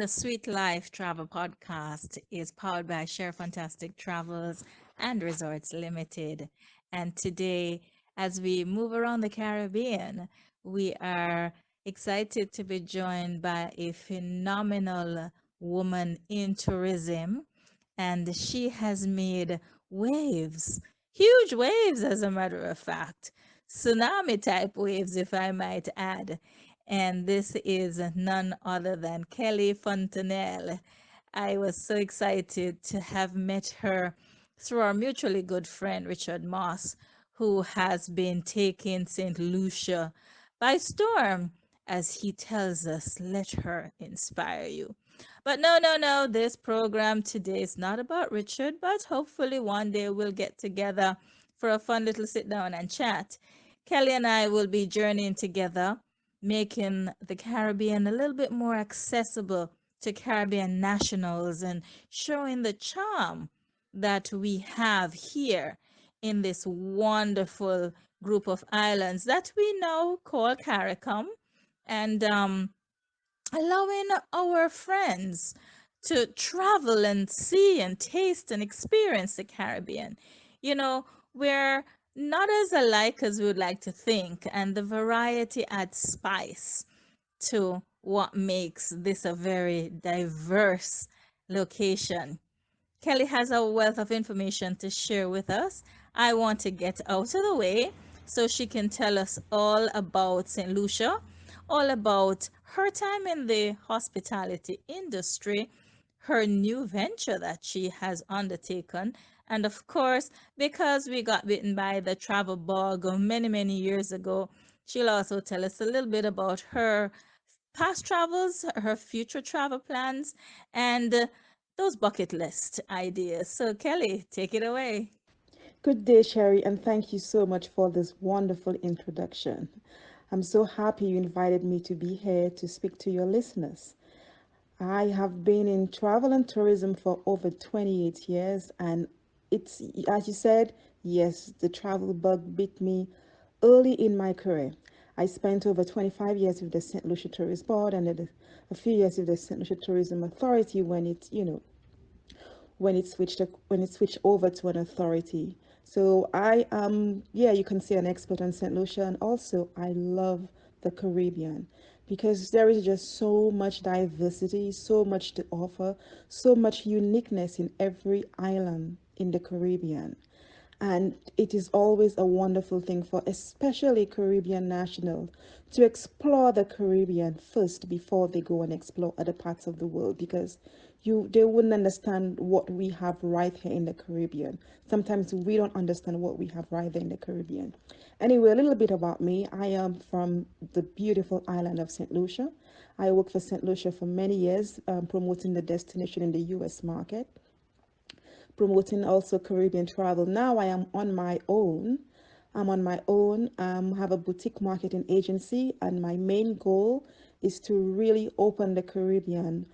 The Sweet Life Travel Podcast is powered by Share Fantastic Travels and Resorts Limited. And today, as we move around the Caribbean, we are excited to be joined by a phenomenal woman in tourism. And she has made waves, huge waves, as a matter of fact, tsunami type waves, if I might add. And this is none other than Kelly Fontanelle. I was so excited to have met her through our mutually good friend Richard Moss, who has been taking St. Lucia by storm. As he tells us, let her inspire you. But no, no, no, this program today is not about Richard, but hopefully one day we'll get together for a fun little sit down and chat. Kelly and I will be journeying together, making the Caribbean a little bit more accessible to Caribbean nationals and showing the charm that we have here in this wonderful group of islands that we now call CARICOM. And allowing our friends to travel and see and taste and experience the Caribbean. You know, we're not as alike as we would like to think, and the variety adds spice to what makes this a very diverse location. Kelly has a wealth of information to share with us. I want to get out of the way so she can tell us all about St. Lucia, all about her time in the hospitality industry, her new venture that she has undertaken, and of course, because we got bitten by the travel bug many, many years ago, she'll also tell us a little bit about her past travels, her future travel plans, and those bucket list ideas. So, Kelly, take it away. Good day, Sheri, and thank you so much for this wonderful introduction. I'm so happy you invited me to be here to speak to your listeners. I have been in travel and tourism for over 28 years, and it's, as you said, yes, the travel bug bit me early in my career. I spent over 25 years with the St. Lucia Tourist Board and then a few years with the St. Lucia Tourism Authority when it switched over to an authority. So I yeah, you can say an expert on St. Lucia, and also I love the Caribbean because there is just so much diversity, so much to offer, so much uniqueness in every island in the Caribbean. And it is always a wonderful thing for especially Caribbean nationals to explore the Caribbean first before they go and explore other parts of the world because they wouldn't understand what we have right here in the Caribbean. Sometimes we don't understand what we have right there in the Caribbean. Anyway, a little bit about me. I am from the beautiful island of St. Lucia. I worked for St. Lucia for many years, promoting the destination in the US market, promoting also Caribbean travel. Now I am on my own. I'm on my own. Have a boutique marketing agency, and my main goal is to really open the Caribbean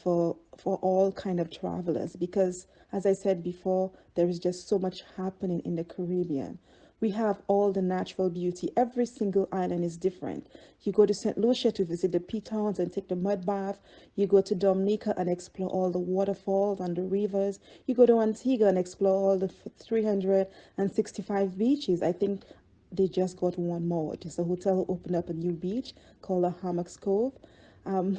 for all kind of travelers because, as I said before, there is just so much happening in the Caribbean. We have all the natural beauty. Every single island is different. You go to St. Lucia to visit the pitons and take the mud bath. You go to Dominica and explore all the waterfalls and the rivers. You go to Antigua and explore all the 365 beaches. I think they just got one more. Just a hotel opened up a new beach called the Hammocks Cove. Um,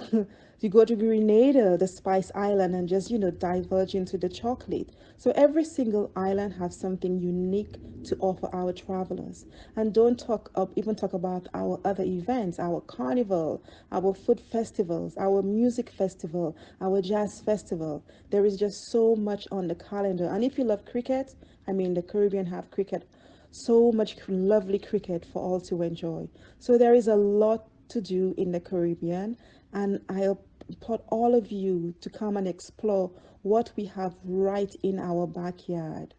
you go to Grenada, the Spice Island, and just diverge into the chocolate. So every single island has something unique to offer our travelers. And don't even talk about our other events, our carnival, our food festivals, our music festival, our jazz festival. There is just so much on the calendar. And if you love cricket, I mean, the Caribbean have cricket, so much lovely cricket for all to enjoy. So there is a lot to do in the Caribbean, and I applaud all of you to come and explore what we have right in our backyard.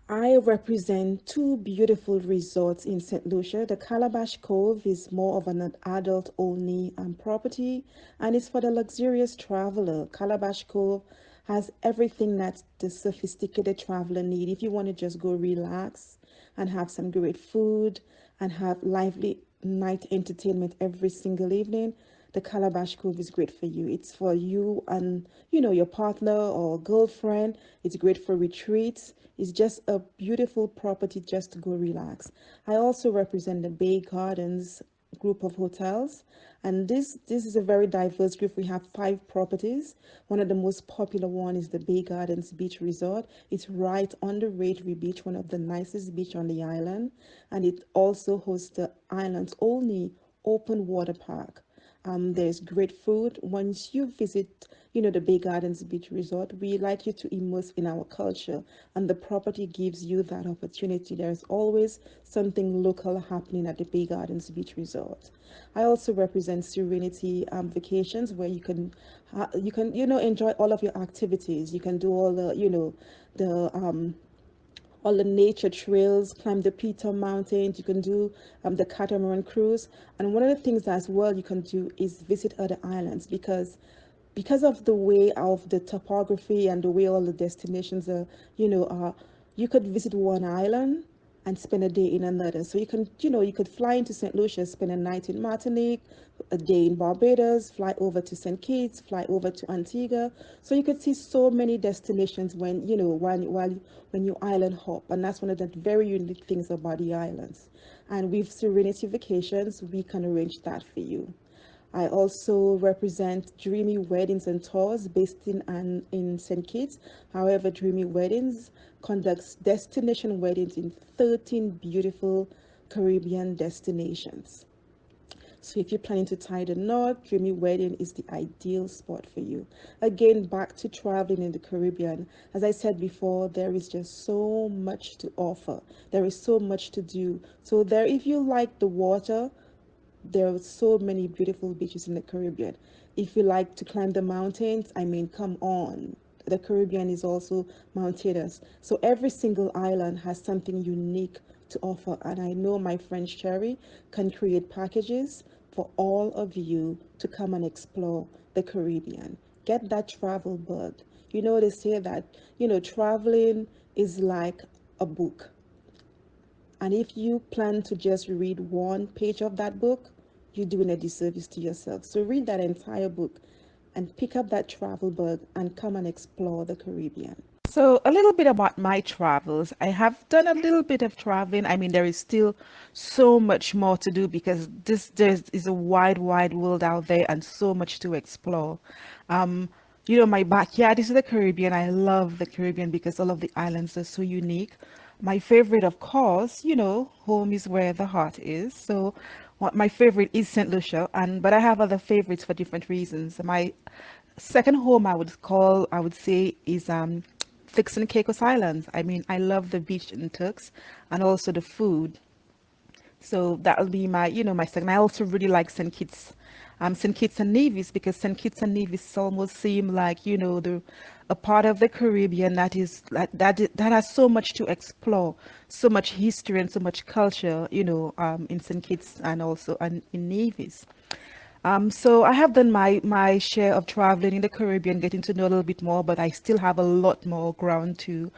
I represent two beautiful resorts in St. Lucia. The Calabash Cove is more of an adult only property and it's for the luxurious traveler. Calabash Cove has everything that the sophisticated traveler need. If you want to just go relax and have some great food and have lively night entertainment every single evening, the Calabash Cove is great for you. It's for you and your partner or girlfriend. It's great for retreats. It's just a beautiful property just to go relax. I also represent the Bay Gardens group of hotels, and this is a very diverse group. We have 5 properties. One of the most popular one is the Bay Gardens Beach Resort. It's right on the Raytree Beach, one of the nicest beach on the island, and it also hosts the island's only open water park. There's great food. Once you visit, the Bay Gardens Beach Resort, we like you to immerse in our culture, and the property gives you that opportunity. There's always something local happening at the Bay Gardens Beach Resort. I also represent Serenity Vacations, where you can enjoy all of your activities. You can do all the all the nature trails, climb the Peter Mountains, you can do the catamaran cruise. And one of the things as well you can do is visit other islands, because of the way of the topography and the way all the destinations are, you could visit one island and spend a day in another. So you could fly into St. Lucia, spend a night in Martinique, a day in Barbados, fly over to St. Kitts, fly over to Antigua. So you could see so many destinations when you island hop, and that's one of the very unique things about the islands. And with Serenity Vacations, we can arrange that for you. I also represent Dreamy Weddings and Tours based in St. Kitts. However, Dreamy Weddings conducts destination weddings in 13 beautiful Caribbean destinations. So if you're planning to tie the knot, Dreamy Wedding is the ideal spot for you. Again, back to traveling in the Caribbean. As I said before, there is just so much to offer. There is so much to do. So there, if you like the water, there are so many beautiful beaches in the Caribbean. If you like to climb the mountains, I mean, come on. The Caribbean is also mountainous. So every single island has something unique to offer. And I know my friend Sheri can create packages for all of you to come and explore the Caribbean. Get that travel bug. They say that, traveling is like a book. And if you plan to just read one page of that book, you're doing a disservice to yourself. So read that entire book and pick up that travel bug and come and explore the Caribbean. So, a little bit about my travels. I have done a little bit of traveling. I mean, there is still so much more to do because there is a wide, wide world out there and so much to explore. Um, my backyard is the Caribbean. I love the Caribbean because all of the islands are so unique. My favorite, of course, home is where the heart is. So, what my favorite is St. Lucia, but I have other favorites for different reasons. My second home I would say is Turks and Caicos Islands. I mean, I love the beach in Turks and also the food. So that'll be my second. I also really like St. Kitts and Nevis because St. Kitts and Nevis almost seem like, a part of the Caribbean that has so much to explore, so much history and so much culture, in St. Kitts and also in Nevis. So I have done my share of traveling in the Caribbean, getting to know a little bit more, but I still have a lot more ground to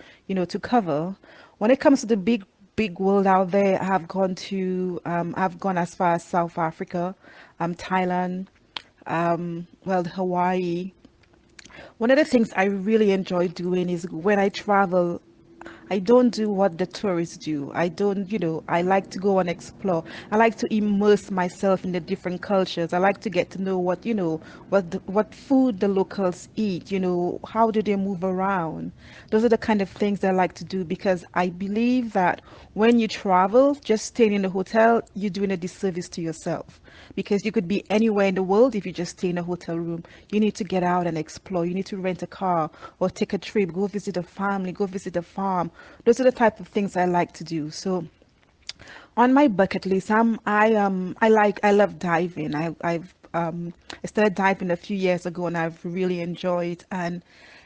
cover. When it comes to the big world out there, I've gone as far as South Africa, Thailand, Hawaii. One of the things I really enjoy doing is when I travel, I don't do what the tourists do. I don't, I like to go and explore. I like to immerse myself in the different cultures. I like to get to know what food the locals eat, how do they move around. Those are the kind of things I like to do because I believe that when you travel, just staying in a hotel, you're doing a disservice to yourself because you could be anywhere in the world if you just stay in a hotel room. You need to get out and explore. You need to rent a car or take a trip, go visit a family, go visit a farm. Those are the type of things I like to do. So on my bucket list, I love diving. I started diving a few years ago and I've really enjoyed, and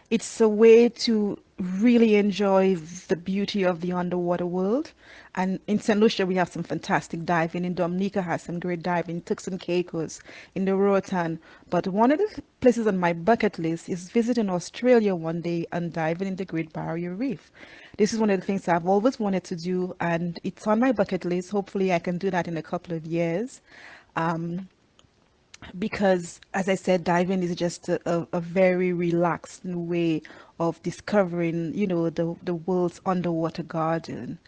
it's a way to really enjoy the beauty of the underwater world. And in St. Lucia, we have some fantastic diving. In Dominica has some great diving, Turks and Caicos, in the Roatan. But one of the places on my bucket list is visiting Australia one day and diving in the Great Barrier Reef. This is one of the things I've always wanted to do, and it's on my bucket list. Hopefully, I can do that in a couple of years. Um, because, as I said, diving is just a very relaxed way of discovering, the world's underwater garden.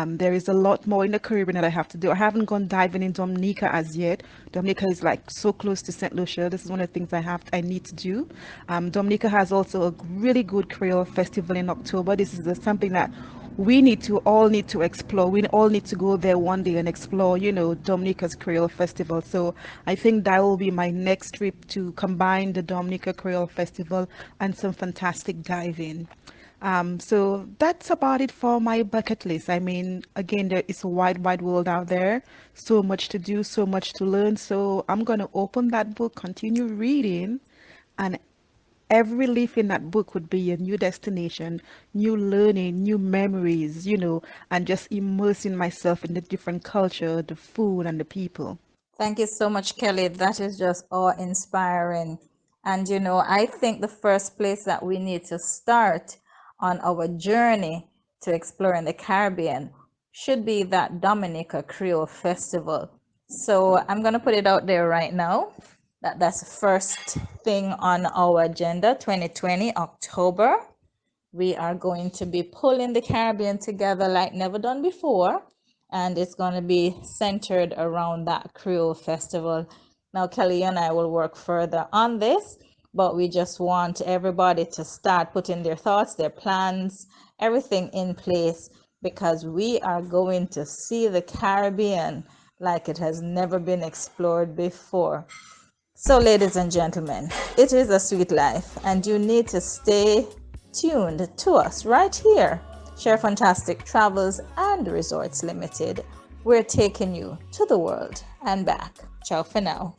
There is a lot more in the Caribbean that I have to do. I haven't gone diving in Dominica as yet. Dominica is like so close to St. Lucia. This is one of the things I need to do. Dominica has also a really good Creole festival in October. This is something that we all need to explore. We all need to go there one day and explore, Dominica's Creole Festival. So I think that will be my next trip, to combine the Dominica Creole Festival and some fantastic diving. So that's about it for my bucket list. I mean, again, there is a wide, wide world out there. So much to do, so much to learn. So I'm going to open that book, continue reading, and every leaf in that book would be a new destination, new learning, new memories, and just immersing myself in the different culture, the food, and the people. Thank you so much, Kelly. That is just awe inspiring. And I think the first place that we need to start on our journey to exploring the Caribbean should be that Dominica Creole Festival. So I'm going to put it out there right now that that's the first thing on our agenda, 2020, October. We are going to be pulling the Caribbean together like never done before, and it's going to be centered around that Creole festival. Now, Kelly and I will work further on this, but we just want everybody to start putting their thoughts, their plans, everything in place, because we are going to see the Caribbean like it has never been explored before. So, ladies and gentlemen, it is a sweet life, and you need to stay tuned to us right here. Share Fantastic Travels and Resorts Limited. We're taking you to the world and back. Ciao for now.